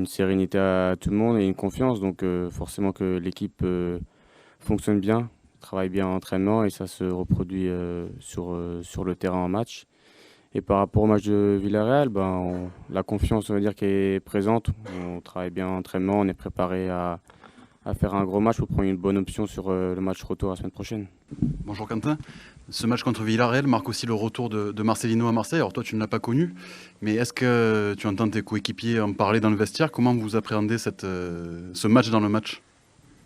une sérénité à tout le monde et une confiance. Donc forcément que l'équipe fonctionne bien, travaille bien en entraînement et ça se reproduit sur le terrain en match. Et par rapport au match de Villarreal, la confiance, on va dire, qui est présente. On travaille bien en entraînement, on est préparé à faire un gros match pour prendre une bonne option sur le match retour la semaine prochaine. Bonjour Quentin. Ce match contre Villarreal marque aussi le retour de Marcelino à Marseille. Alors toi, tu ne l'as pas connu, mais est-ce que tu entends tes coéquipiers en parler dans le vestiaire? Comment vous appréhendez ce match dans le match?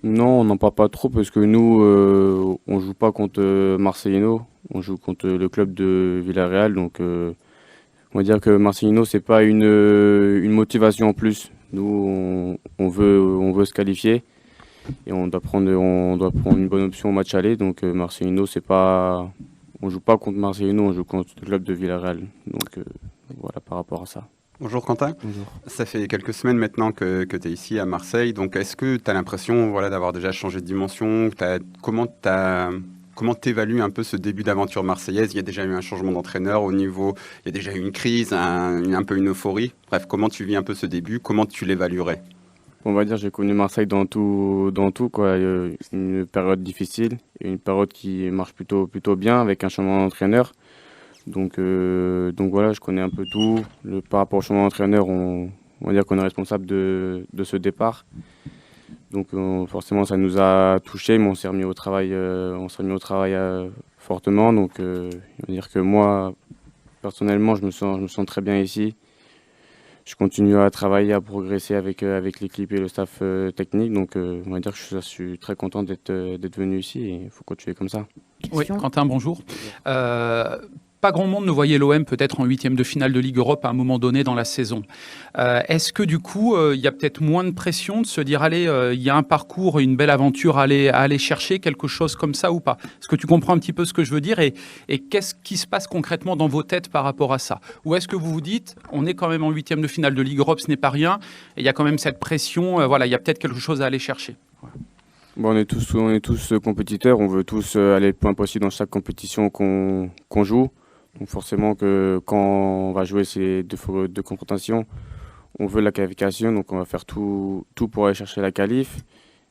Non, on n'en parle pas trop parce que nous, on joue pas contre Marcelino, on joue contre le club de Villarreal. Donc, on va dire que Marcelino, c'est pas une motivation en plus. Nous, on veut se qualifier et on doit prendre une bonne option au match aller. Donc, Marcelino, c'est pas, on joue pas contre Marcelino, on joue contre le club de Villarreal. Donc, voilà par rapport à ça. Bonjour Quentin, Bonjour. ça fait quelques semaines maintenant que tu es ici à Marseille, donc est-ce que tu as l'impression d'avoir déjà changé de dimension? Comment t'évalues un peu ce début d'aventure marseillaise? Il y a déjà eu un changement d'entraîneur au niveau, il y a déjà eu une crise, un peu une euphorie. Bref, comment tu vis un peu ce début? Comment tu l'évaluerais? On va dire j'ai connu Marseille dans tout quoi. Une période difficile et une période qui marche plutôt bien avec un changement d'entraîneur. Donc voilà, je connais un peu tout. Par rapport au changement d'entraîneur, on va dire qu'on est responsable de ce départ. Donc forcément, ça nous a touchés, mais on s'est remis au travail fortement. Donc on va dire que moi, personnellement, je me sens très bien ici. Je continue à travailler, à progresser avec l'équipe et le staff technique. Donc on va dire que je suis très content d'être venu ici et il faut continuer comme ça. Oui, Quentin, bonjour. Pas grand monde ne voyait l'OM peut-être en huitième de finale de Ligue Europe à un moment donné dans la saison. Est-ce que du coup, il y a peut-être moins de pression de se dire, allez, il y a un parcours, une belle aventure à aller chercher, quelque chose comme ça ou pas? Est-ce que tu comprends un petit peu ce que je veux dire et qu'est-ce qui se passe concrètement dans vos têtes par rapport à ça? Ou est-ce que vous vous dites, on est quand même en huitième de finale de Ligue Europe, ce n'est pas rien, et il y a quand même cette pression, voilà, il y a peut-être quelque chose à aller chercher? Bon, on est tous compétiteurs, on veut tous aller le plus loin possible dans chaque compétition qu'on joue. Donc forcément que quand on va jouer ces deux confrontations, on veut la qualification, donc on va faire tout pour aller chercher la qualif.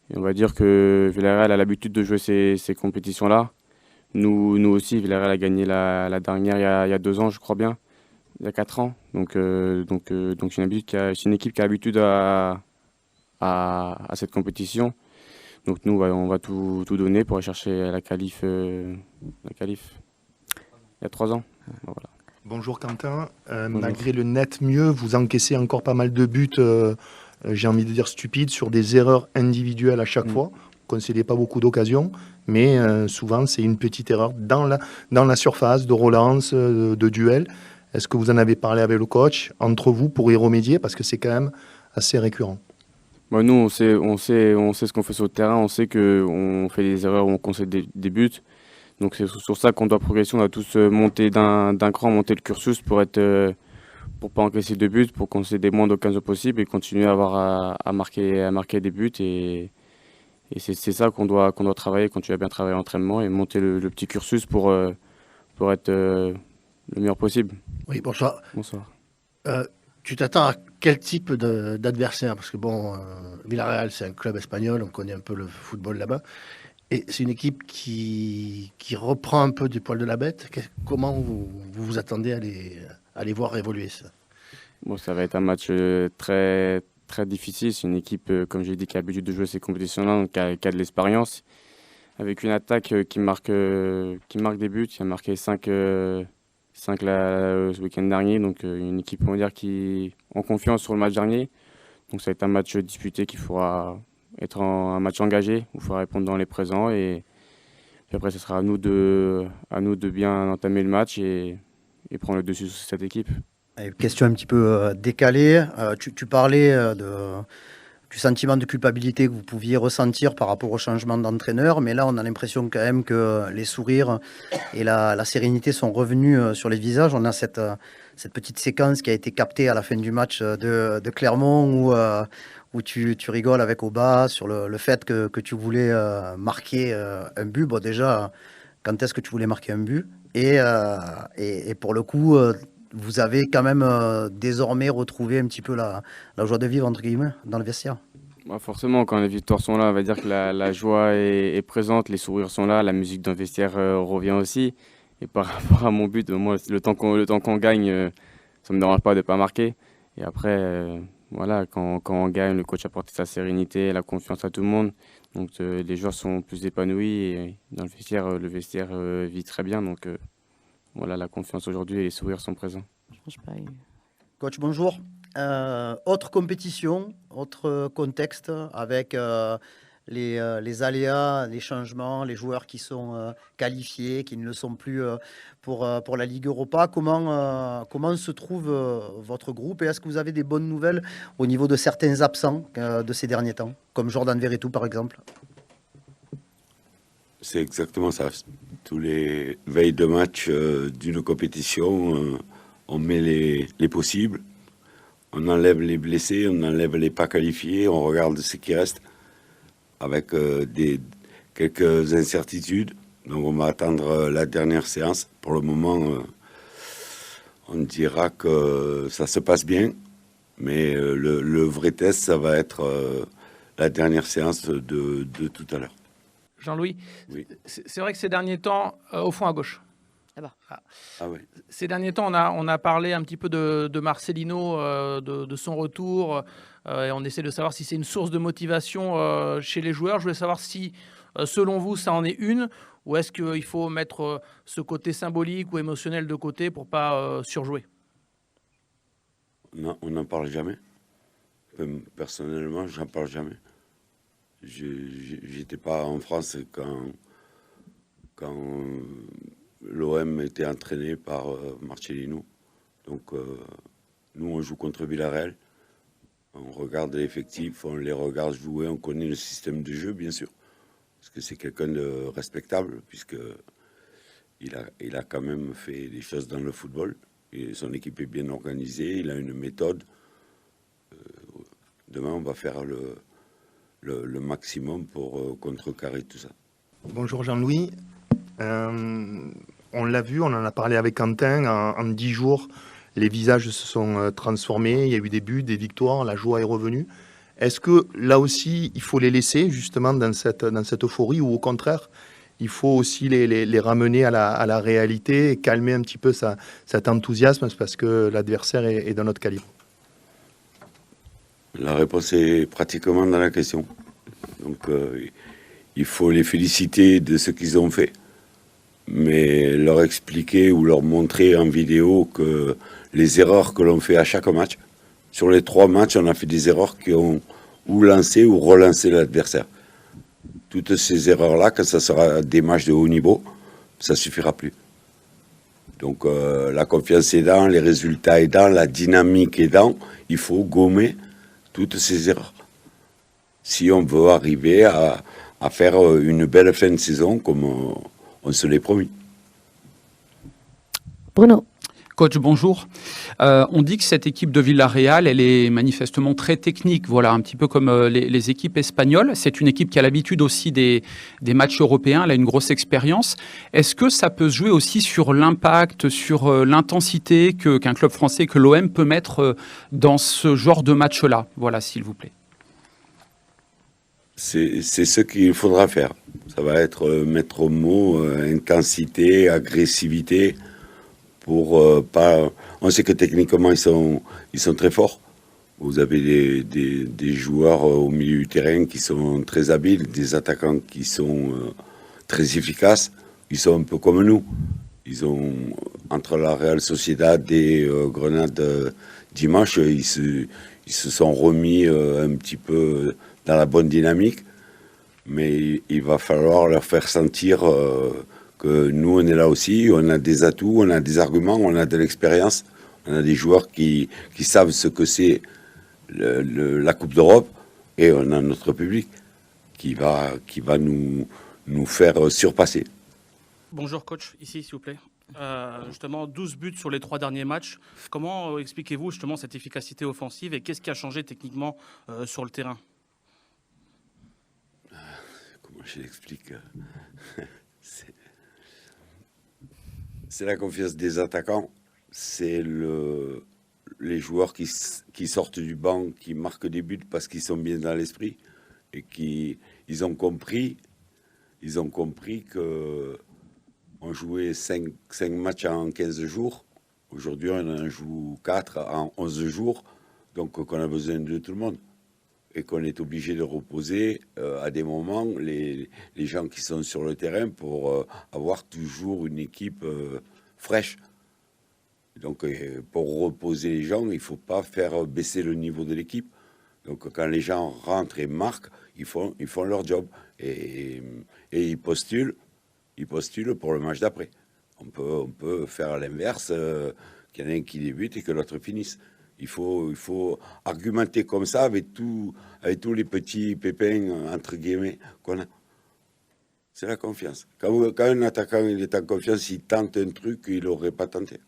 Et on va dire que Villarreal a l'habitude de jouer ces compétitions-là. Nous aussi, Villarreal a gagné la dernière il y a 2 ans, je crois bien, il y a 4 ans. Donc c'est une équipe qui a l'habitude à cette compétition. Donc nous, on va tout donner pour aller chercher la qualif. Il y a 3 ans. Voilà. Bonjour Quentin. Bonjour. Malgré le net mieux, vous encaissez encore pas mal de buts, j'ai envie de dire stupides, sur des erreurs individuelles à chaque fois. Vous ne concédez pas beaucoup d'occasions, mais souvent c'est une petite erreur dans la surface de relance, de duel. Est-ce que vous en avez parlé avec le coach, entre vous, pour y remédier? Parce que c'est quand même assez récurrent. Nous, on sait ce qu'on fait sur le terrain. On sait qu'on fait des erreurs, on concède des buts. Donc c'est sur ça qu'on doit progresser. On doit tous monter d'un cran, monter le cursus pour pas encaisser de buts, pour concéder moins d'occasions possible et continuer à marquer des buts. Et c'est ça qu'on doit travailler, continuer à bien travailler l'entraînement et monter le petit cursus pour être le meilleur possible. Oui, bonsoir. Bonsoir. Tu t'attends à quel type d'adversaire? Parce que Villarreal, c'est un club espagnol, on connaît un peu le football là-bas. Et c'est une équipe qui reprend un peu du poil de la bête. Comment vous attendez à les voir évoluer ça? Bon, ça va être un match très, très difficile. C'est une équipe, comme j'ai dit, qui a l'habitude de jouer ces compétitions-là, donc qui a de l'expérience. Avec une attaque qui marque des buts, qui a marqué 5 ce week-end dernier. Donc une équipe, on va dire, qui en confiance sur le match dernier. Donc ça va être un match disputé qu'il faudra être un match engagé, où il faudra répondre dans les présents. Et puis après, ce sera à nous de bien entamer le match et prendre le dessus sur cette équipe. Question un petit peu décalée. Tu parlais du sentiment de culpabilité que vous pouviez ressentir par rapport au changement d'entraîneur, mais là on a l'impression quand même que les sourires et la sérénité sont revenus sur les visages. On a cette petite séquence qui a été captée à la fin du match de Clermont où tu rigoles avec Oba sur le fait que tu voulais marquer un but. Bon, déjà, quand est-ce que tu voulais marquer un but? Et pour le coup, vous avez quand même désormais retrouvé un petit peu la joie de vivre, entre guillemets, dans le vestiaire. Bah, forcément, quand les victoires sont là, on va dire que la joie est présente, les sourires sont là, la musique dans le vestiaire revient aussi. Et par rapport à mon but, moi, le temps qu'on gagne, ça me dérange pas de pas marquer. Et après, voilà, quand on gagne, le coach apporte sa sérénité, la confiance à tout le monde. Donc les joueurs sont plus épanouis et dans le vestiaire vit très bien. Donc voilà, la confiance aujourd'hui et les sourires sont présents. Je pense pas. Coach, bonjour. Autre compétition, autre contexte avec les aléas, les changements, les joueurs qui sont qualifiés, qui ne le sont plus pour la Ligue Europa. Comment se trouve votre groupe et est-ce que vous avez des bonnes nouvelles au niveau de certains absents de ces derniers temps, comme Jordan Verretou par exemple? C'est exactement ça. Tous les veilles de match d'une compétition, on met les possibles, on enlève les blessés, on enlève les pas qualifiés, on regarde ce qui reste avec quelques incertitudes. Donc on va attendre la dernière séance. Pour le moment, on dira que ça se passe bien, mais le vrai test, ça va être la dernière séance de tout à l'heure. Jean-Louis, Oui. c'est vrai que ces derniers temps, au fond à gauche. Ah oui. Ces derniers temps, on a parlé un petit peu de Marcelino, de son retour, et on essaie de savoir si c'est une source de motivation chez les joueurs. Je voulais savoir si, selon vous, ça en est une, ou est-ce qu'il faut mettre ce côté symbolique ou émotionnel de côté pour pas surjouer? Non, on n'en parle jamais. Personnellement, j'en parle jamais. J'étais pas en France quand l'OM était entraîné par Marcelino. Donc, nous, on joue contre Villarreal. On regarde l'effectif, on les regarde jouer, on connaît le système de jeu, bien sûr. Parce que c'est quelqu'un de respectable, puisqu'il a quand même fait des choses dans le football. Et son équipe est bien organisée, il a une méthode. Demain, on va faire le maximum pour contrecarrer tout ça. Bonjour Jean-Louis. On l'a vu, on en a parlé avec Quentin, en 10 jours, les visages se sont transformés, il y a eu des buts, des victoires, la joie est revenue. Est-ce que là aussi, il faut les laisser justement dans cette euphorie ou au contraire, il faut aussi les ramener à la réalité et calmer un petit peu cet enthousiasme parce que l'adversaire est d'un autre calibre? La réponse est pratiquement dans la question. Donc, il faut les féliciter de ce qu'ils ont fait, mais leur expliquer ou leur montrer en vidéo que les erreurs que l'on fait à chaque match, sur les 3 matchs, on a fait des erreurs qui ont ou lancé ou relancé l'adversaire. Toutes ces erreurs-là, quand ça sera des matchs de haut niveau, ça suffira plus. Donc la confiance aidant, les résultats aidant, la dynamique aidant, il faut gommer toutes ces erreurs. Si on veut arriver à faire une belle fin de saison comme on se l'est promis. Bruno. Coach, bonjour. On dit que cette équipe de Villarreal, elle est manifestement très technique, voilà, un petit peu comme les équipes espagnoles. C'est une équipe qui a l'habitude aussi des matchs européens, elle a une grosse expérience. Est-ce que ça peut se jouer aussi sur l'impact, sur l'intensité qu'un club français, que l'OM peut mettre dans ce genre de match-là? Voilà, s'il vous plaît. C'est ce qu'il faudra faire. Ça va être mettre au mot intensité, agressivité, pour pas. On sait que techniquement ils sont très forts. Vous avez des joueurs au milieu du terrain qui sont très habiles, des attaquants qui sont très efficaces. Ils sont un peu comme nous. Ils ont entre la Real Sociedad et Grenade dimanche, ils se sont remis un petit peu dans la bonne dynamique, mais il va falloir leur faire sentir que nous, on est là aussi, on a des atouts, on a des arguments, on a de l'expérience, on a des joueurs qui savent ce que c'est la Coupe d'Europe, et on a notre public qui va nous faire surpasser. Bonjour coach, ici s'il vous plaît. Justement, 12 buts sur les 3 derniers matchs. Comment expliquez-vous justement cette efficacité offensive et qu'est-ce qui a changé techniquement sur le terrain? Comment je l'explique? C'est la confiance des attaquants. c'est les joueurs qui sortent du banc, qui marquent des buts parce qu'ils sont bien dans l'esprit et ils ont compris que on jouait 5 matchs en 15 jours. Aujourd'hui, on en joue 4 en 11 jours, donc qu'on a besoin de tout le monde et qu'on est obligé de reposer à des moments les gens qui sont sur le terrain pour avoir toujours une équipe fraîche. Donc, pour reposer les gens, il ne faut pas faire baisser le niveau de l'équipe. Donc, quand les gens rentrent et marquent, ils font leur job. Et ils postulent pour le match d'après. On peut faire l'inverse, qu'il y en ait un qui débute et que l'autre finisse. Il faut argumenter comme ça avec tous les petits pépins, entre guillemets, qu'on a. C'est la confiance. Quand un attaquant il est en confiance, il tente un truc qu'il n'aurait pas tenté.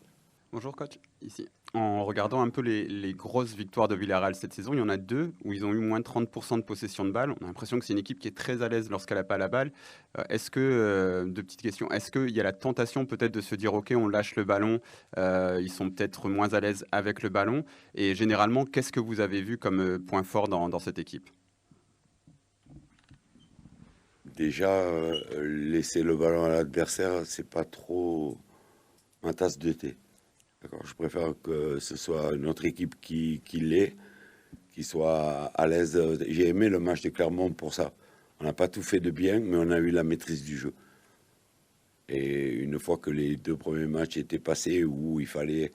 Bonjour coach, ici. En regardant un peu les grosses victoires de Villarreal cette saison, il y en a 2 où ils ont eu moins de 30% de possession de balle. On a l'impression que c'est une équipe qui est très à l'aise lorsqu'elle n'a pas la balle. Deux petites questions, est-ce qu'il y a la tentation peut-être de se dire ok, on lâche le ballon, ils sont peut-être moins à l'aise avec le ballon, et généralement, qu'est-ce que vous avez vu comme point fort dans cette équipe? Déjà, laisser le ballon à l'adversaire, c'est pas trop ma tasse de thé. Je préfère que ce soit notre équipe qui l'est, qui soit à l'aise. J'ai aimé le match de Clermont pour ça. On n'a pas tout fait de bien, mais on a eu la maîtrise du jeu. Et une fois que les 2 premiers matchs étaient passés, où il fallait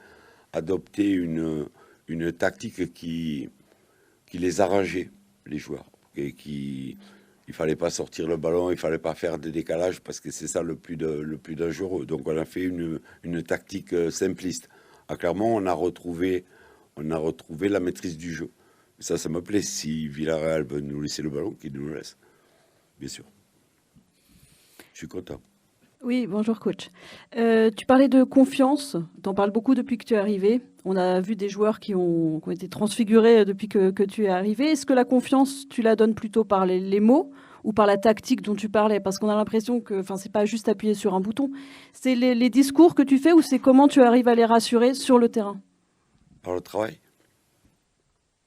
adopter une tactique qui les arrangeait, les joueurs. Et il ne fallait pas sortir le ballon, il ne fallait pas faire des décalages, parce que c'est ça le plus dangereux. Donc on a fait une tactique simpliste. À Clermont, on a retrouvé la maîtrise du jeu. Ça me plaît. Si Villarreal veut nous laisser le ballon, qu'il nous le laisse. Bien sûr. Je suis content. Oui, bonjour coach. Tu parlais de confiance. Tu en parles beaucoup depuis que tu es arrivé. On a vu des joueurs qui ont été transfigurés depuis que tu es arrivé. Est-ce que la confiance, tu la donnes plutôt par les mots ou par la tactique dont tu parlais? Parce qu'on a l'impression que c'est pas juste appuyer sur un bouton. C'est les discours que tu fais ou c'est comment tu arrives à les rassurer sur le terrain? Par le travail.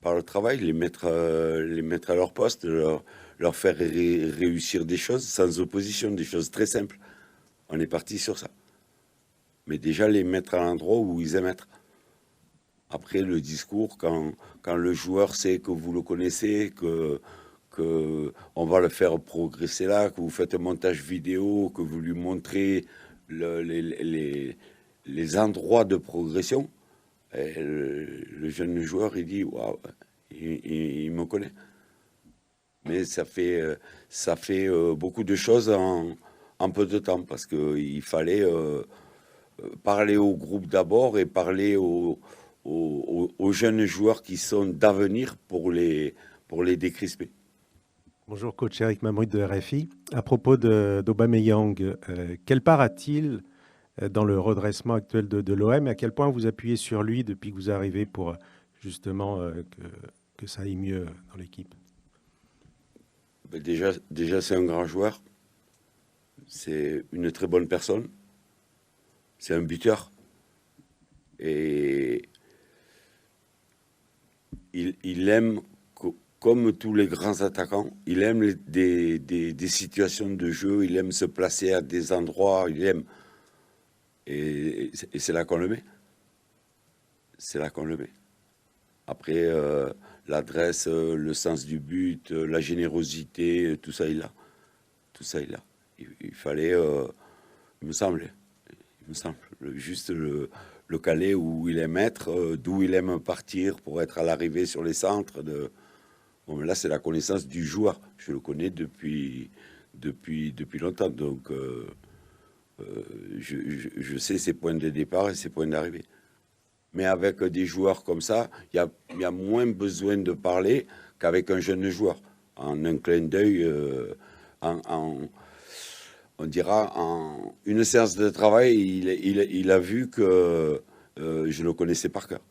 Par le travail, les mettre à leur poste, leur faire réussir des choses sans opposition, des choses très simples. On est parti sur ça. Mais déjà, les mettre à l'endroit où ils aiment être. Après, le discours, quand le joueur sait que vous le connaissez, que on va le faire progresser là, que vous faites un montage vidéo, que vous lui montrez les endroits de progression, et le jeune joueur, il dit « Waouh, il me connaît ». Mais ça fait beaucoup de choses en peu de temps, parce qu'il fallait parler au groupe d'abord et parler aux jeunes joueurs qui sont d'avenir pour les décrisper. Bonjour coach, Eric Mamrud de RFI. À propos d'Aubameyang, quelle part a-t-il dans le redressement actuel de l'OM et à quel point vous appuyez sur lui depuis que vous arrivez pour justement que ça aille mieux dans l'équipe? Déjà c'est un grand joueur, c'est une très bonne personne, c'est un buteur et il aime, comme tous les grands attaquants, il aime des situations de jeu, il aime se placer à des endroits, il aime. Et c'est là qu'on le met. C'est là qu'on le met. Après, l'adresse, le sens du but, la générosité, tout ça, il a. Tout ça, il a. Il fallait, il me semble, juste le caler où il aime être, d'où il aime partir pour être à l'arrivée sur les centres. Bon, mais là, c'est la connaissance du joueur. Je le connais depuis longtemps. Donc, je sais ses points de départ et ses points d'arrivée. Mais avec des joueurs comme ça, il y a moins besoin de parler qu'avec un jeune joueur. En un clin d'œil, on dira, en une séance de travail, il a vu que je le connaissais par cœur.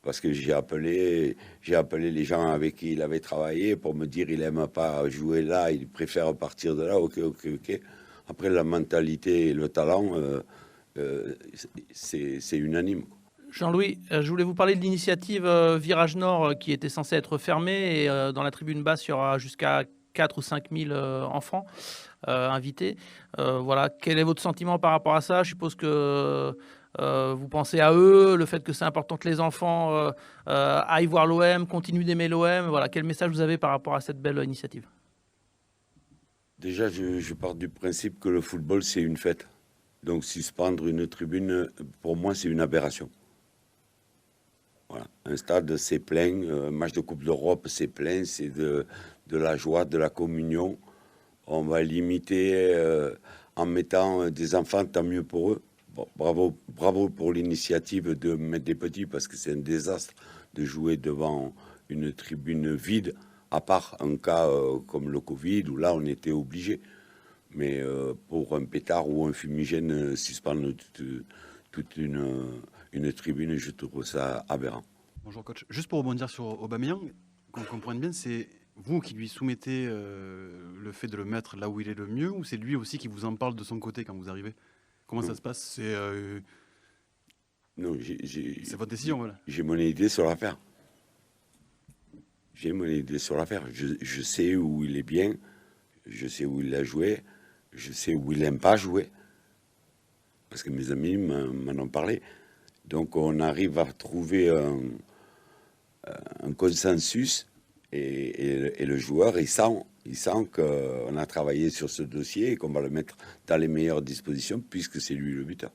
Parce que j'ai appelé les gens avec qui il avait travaillé pour me dire il n'aime pas jouer là, il préfère partir de là, ok. Après, la mentalité et le talent, c'est unanime. Jean-Louis, je voulais vous parler de l'initiative Virage Nord qui était censée être fermée et dans la tribune basse, il y aura jusqu'à 4 ou 5 000 enfants invités. Voilà, quel est votre sentiment par rapport à ça? Je suppose que vous pensez à eux, le fait que c'est important que les enfants aillent voir l'OM, continuent d'aimer l'OM. Voilà, quel message vous avez par rapport à cette belle initiative? Déjà, je pars du principe que le football, c'est une fête. Donc, suspendre une tribune, pour moi, c'est une aberration. Voilà. Un stade, c'est plein. Un match de Coupe d'Europe, c'est plein. C'est de la joie, de la communion. On va limiter en mettant des enfants, tant mieux pour eux. Bon, bravo pour l'initiative de mettre des petits, parce que c'est un désastre de jouer devant une tribune vide, à part un cas comme le Covid, où là, on était obligé. Mais pour un pétard ou un fumigène, suspendre toute une tribune, je trouve ça aberrant. Bonjour coach. Juste pour rebondir sur Aubameyang, qu'on comprenne bien, c'est vous qui lui soumettez le fait de le mettre là où il est le mieux, ou c'est lui aussi qui vous en parle de son côté quand vous arrivez? Comment ça se passe? Non, c'est votre décision, voilà. J'ai mon idée sur l'affaire. J'ai mon idée sur l'affaire. Je sais où il est bien, je sais où il a joué, je sais où il n'aime pas jouer, parce que mes amis m'en ont parlé. Donc on arrive à trouver un consensus et le joueur, il sent qu'on a travaillé sur ce dossier et qu'on va le mettre dans les meilleures dispositions puisque c'est lui le buteur.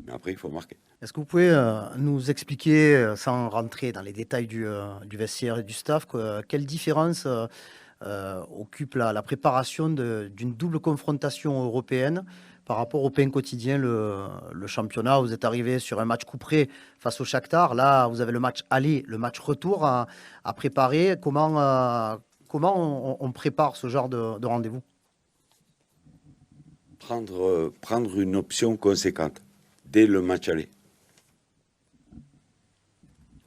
Mais après, il faut marquer. Est-ce que vous pouvez nous expliquer, sans rentrer dans les détails du vestiaire et du staff, quelle différence occupe la préparation d'une double confrontation européenne par rapport au pain quotidien, le championnat? Vous êtes arrivé sur un match couperé face au Shakhtar. Là, vous avez le match aller, le match retour à préparer. Comment on prépare ce genre de rendez-vous? Prendre une option conséquente dès le match aller.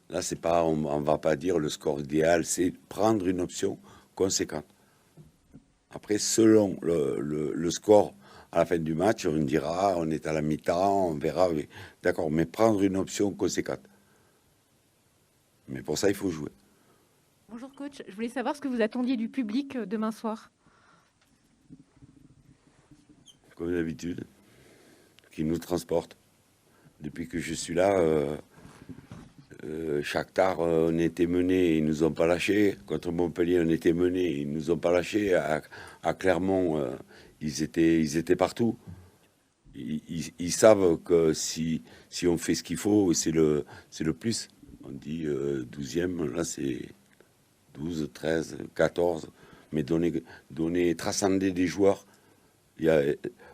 Là, c'est pas, on va pas dire le score idéal, c'est prendre une option conséquente. Après, selon le score à la fin du match, on dira, on est à la mi-temps, on verra. D'accord, mais prendre une option conséquente. Mais pour ça, il faut jouer. Bonjour coach, je voulais savoir ce que vous attendiez du public demain soir. Comme d'habitude, qui nous transporte. Depuis que je suis là, Shakhtar, on était mené, ils nous ont pas lâchés. Contre Montpellier, on était mené, ils nous ont pas lâchés. À Clermont, ils étaient partout. Ils savent que si on fait ce qu'il faut, c'est le plus. On dit 12e, là c'est 12, 13, 14. Mais transcender des joueurs. Il y a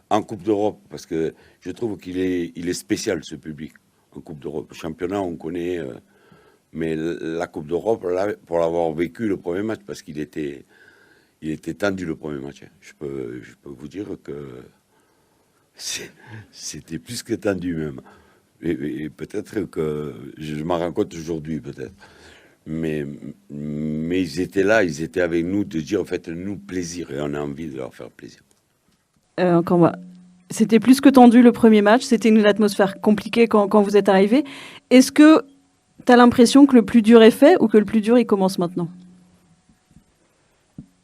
en Coupe d'Europe, parce que je trouve qu'il est spécial, ce public. En Coupe d'Europe, championnat, on connaît, mais la Coupe d'Europe, là, pour l'avoir vécu le premier match, parce qu'il était tendu le premier match. Je peux vous dire que c'était plus que tendu même. Et peut-être que je m'en rends compte aujourd'hui, peut-être. Mais ils étaient là, ils étaient avec nous, de dire, faites-nous plaisir, et on a envie de leur faire plaisir. C'était plus que tendu le premier match, c'était une atmosphère compliquée quand vous êtes arrivé. Est-ce que tu as l'impression que le plus dur est fait ou que le plus dur il commence maintenant?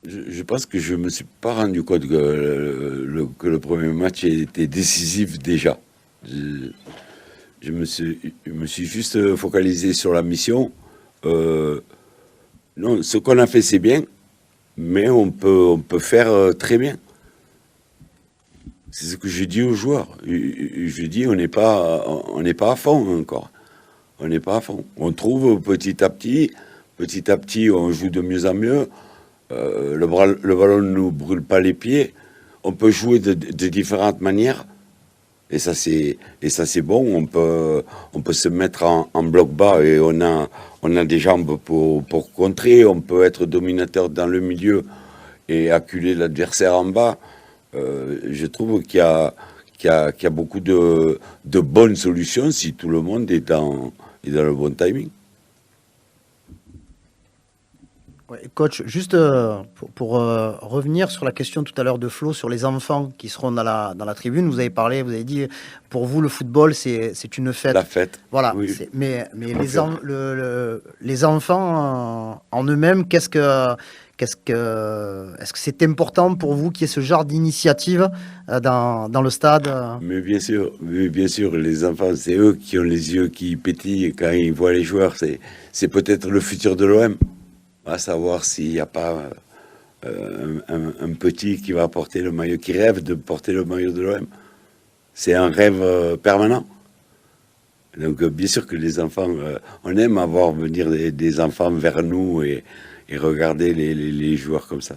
Je pense que je ne me suis pas rendu compte que le premier match était décisif déjà. Je me suis juste focalisé sur la mission. Non, ce qu'on a fait, c'est bien, mais on peut faire très bien. C'est ce que je dis aux joueurs. Je dis, on n'est pas à fond encore. On n'est pas à fond. On trouve petit à petit, on joue de mieux en mieux. Le ballon ne nous brûle pas les pieds. On peut jouer de différentes manières. Et ça, c'est bon. On peut se mettre en bloc bas et on a des jambes pour contrer. On peut être dominateur dans le milieu et acculer l'adversaire en bas. Je trouve qu'il y a beaucoup de bonnes solutions si tout le monde est dans le bon timing. Ouais, coach, juste pour revenir sur la question tout à l'heure de Flo sur les enfants qui seront dans la tribune, vous avez dit, pour vous, le football, c'est une fête. La fête. Voilà. Oui. Mais les enfants en eux-mêmes, est-ce que c'est important pour vous qu'il y ait ce genre d'initiative dans le stade? Mais bien sûr, les enfants, c'est eux qui ont les yeux qui pétillent quand ils voient les joueurs. C'est peut-être le futur de l'OM. À savoir s'il n'y a pas un petit qui va porter le maillot, qui rêve de porter le maillot de l'OM. C'est un rêve permanent. Donc bien sûr que les enfants, on aime avoir venir des enfants vers nous et regarder les joueurs comme ça.